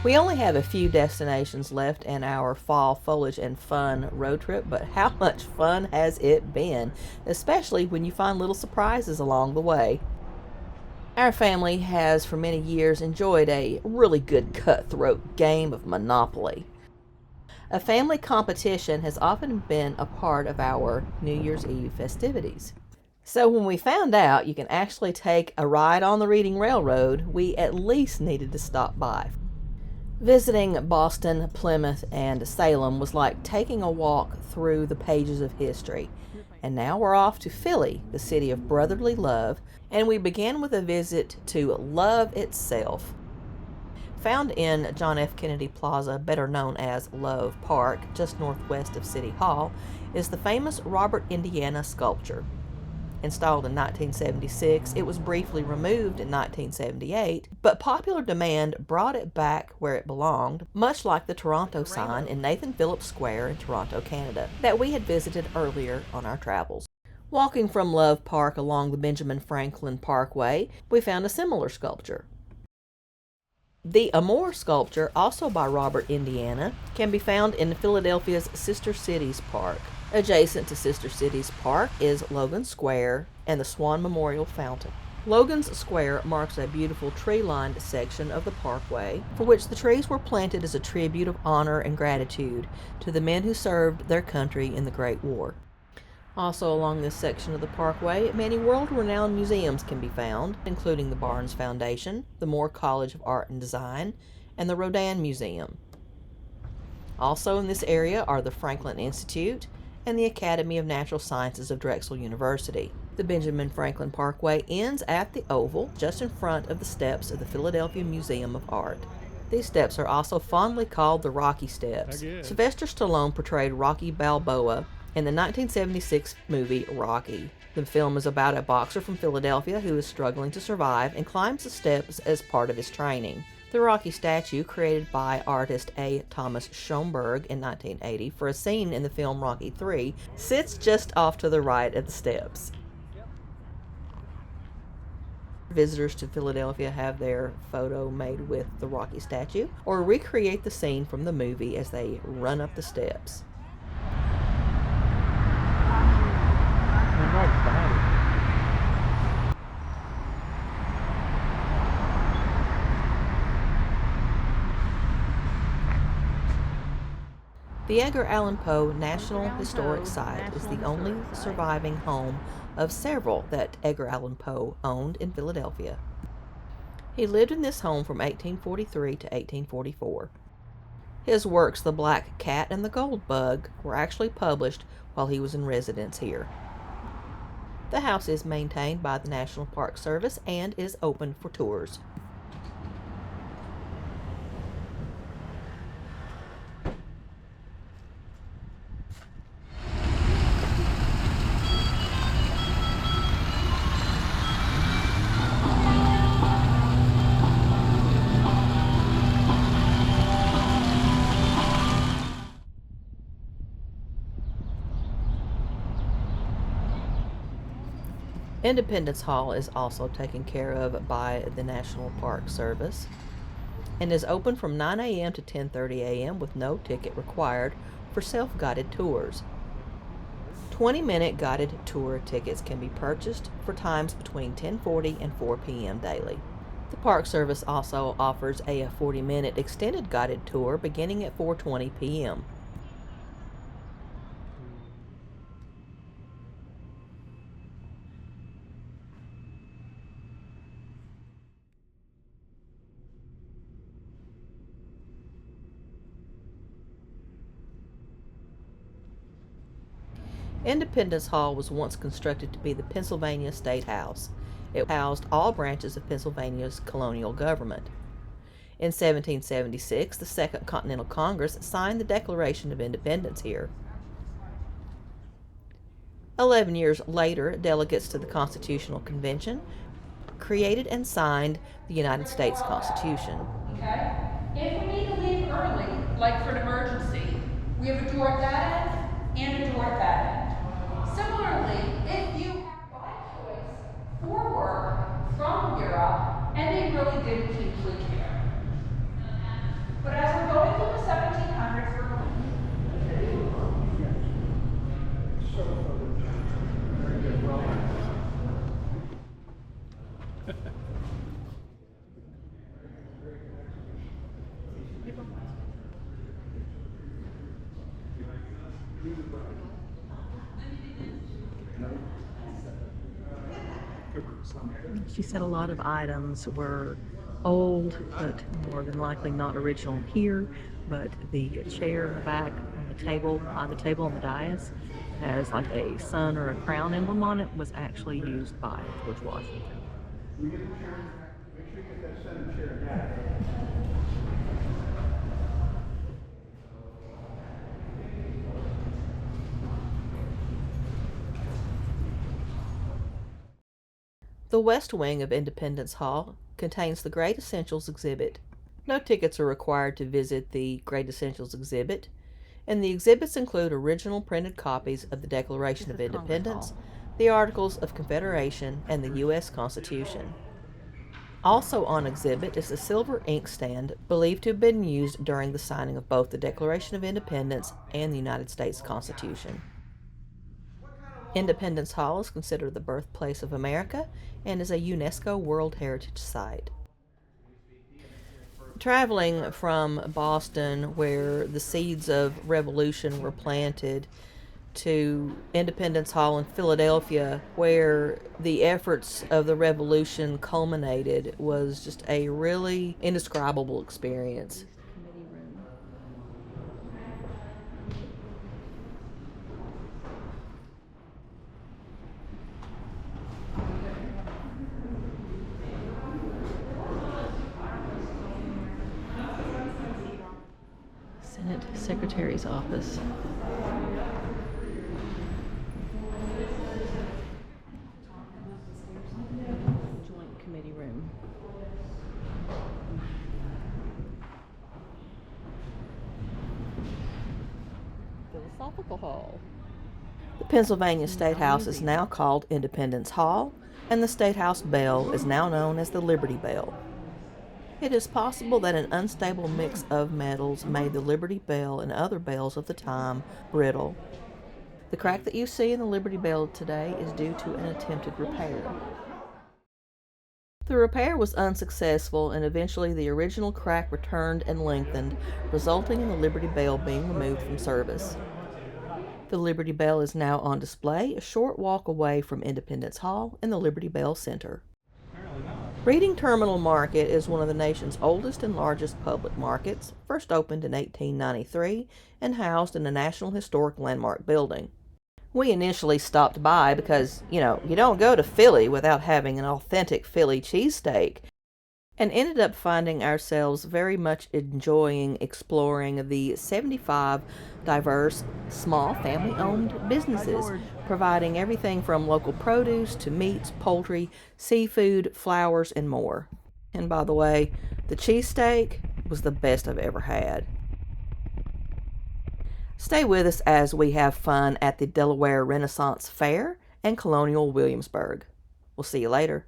We only have a few destinations left in our fall foliage and fun road trip, but how much fun has it been, especially when you find little surprises along the way. Our family has for many years enjoyed a really good cutthroat game of Monopoly. A family competition has often been a part of our New Year's Eve festivities. So when we found out you can actually take a ride on the Reading Railroad, we at least needed to stop by. Visiting Boston, Plymouth, and Salem was like taking a walk through the pages of history. And now we're off to Philly, the city of brotherly love, and we begin with a visit to Love itself. Found in John F. Kennedy Plaza, better known as Love Park, just northwest of City Hall, is the famous Robert Indiana sculpture. Installed in 1976, it was briefly removed in 1978, but popular demand brought it back where it belonged, much like the Toronto sign in Nathan Phillips Square in Toronto, Canada, that we had visited earlier on our travels. Walking from Love Park along the Benjamin Franklin Parkway, we found a similar sculpture. The Amour sculpture, also by Robert Indiana, can be found in Philadelphia's Sister Cities Park. Adjacent to Sister Cities Park is Logan Square and the Swan Memorial Fountain. Logan's Square marks a beautiful tree-lined section of the parkway, for which the trees were planted as a tribute of honor and gratitude to the men who served their country in the Great War. Also along this section of the parkway, many world-renowned museums can be found, including the Barnes Foundation, the Moore College of Art and Design, and the Rodin Museum. Also in this area are the Franklin Institute and the Academy of Natural Sciences of Drexel University. The Benjamin Franklin Parkway ends at the Oval, just in front of the steps of the Philadelphia Museum of Art. These steps are also fondly called the Rocky Steps. Sylvester Stallone portrayed Rocky Balboa in the 1976 movie Rocky. The film is about a boxer from Philadelphia who is struggling to survive and climbs the steps as part of his training. The Rocky statue, created by artist A. Thomas Schoenberg in 1980 for a scene in the film Rocky III, sits just off to the right of the steps. Visitors to Philadelphia have their photo made with the Rocky statue or recreate the scene from the movie as they run up the steps. The Edgar Allan Poe National Historic Site is the only surviving home of several that Edgar Allan Poe owned in Philadelphia. He lived in this home from 1843 to 1844. His works, The Black Cat and the Gold Bug, were actually published while he was in residence here. The house is maintained by the National Park Service and is open for tours. Independence Hall is also taken care of by the National Park Service and is open from 9 a.m. to 10:30 a.m. with no ticket required for self-guided tours. 20-minute guided tour tickets can be purchased for times between 10:40 and 4 p.m. daily. The Park Service also offers a 40-minute extended guided tour beginning at 4:20 p.m. Independence Hall was once constructed to be the Pennsylvania State House. It housed all branches of Pennsylvania's colonial government. In 1776, the Second Continental Congress signed the Declaration of Independence here. 11 years later, delegates to the Constitutional Convention created and signed the United States Constitution. Okay? If we need to leave early, like for an emergency, we have a door at that end and a door at that end. Similarly, if you have by choice for work from Europe and they really didn't deeply care. She said a lot of items were old, but more than likely not original here. But the chair in the back on the table, behind the table on the dais, has like a sun or a crown emblem on it, was actually used by George Washington. The west wing of Independence Hall contains the Great Essentials exhibit. No tickets are required to visit the Great Essentials exhibit, and the exhibits include original printed copies of the Declaration of Independence, the Articles of Confederation, and the U.S. Constitution. Also on exhibit is a silver inkstand believed to have been used during the signing of both the Declaration of Independence and the United States Constitution. Independence Hall is considered the birthplace of America and is a UNESCO World Heritage Site. Traveling from Boston, where the seeds of revolution were planted, to Independence Hall in Philadelphia, where the efforts of the revolution culminated, was just a really indescribable experience. Senate Secretary's office. Joint Committee room. Philosophical Hall. The Pennsylvania State House is now called Independence Hall, and the State House bell is now known as the Liberty Bell. It is possible that an unstable mix of metals made the Liberty Bell and other bells of the time brittle. The crack that you see in the Liberty Bell today is due to an attempted repair. The repair was unsuccessful, and eventually the original crack returned and lengthened, resulting in the Liberty Bell being removed from service. The Liberty Bell is now on display a short walk away from Independence Hall in the Liberty Bell Center. Reading Terminal Market is one of the nation's oldest and largest public markets, first opened in 1893 and housed in the National Historic Landmark building. We initially stopped by because, you don't go to Philly without having an authentic Philly cheesesteak, and ended up finding ourselves very much enjoying exploring the 75 diverse, small family-owned businesses, providing everything from local produce to meats, poultry, seafood, flowers, and more. And by the way, the cheesesteak was the best I've ever had. Stay with us as we have fun at the Delaware Renaissance Fair and Colonial Williamsburg. We'll see you later.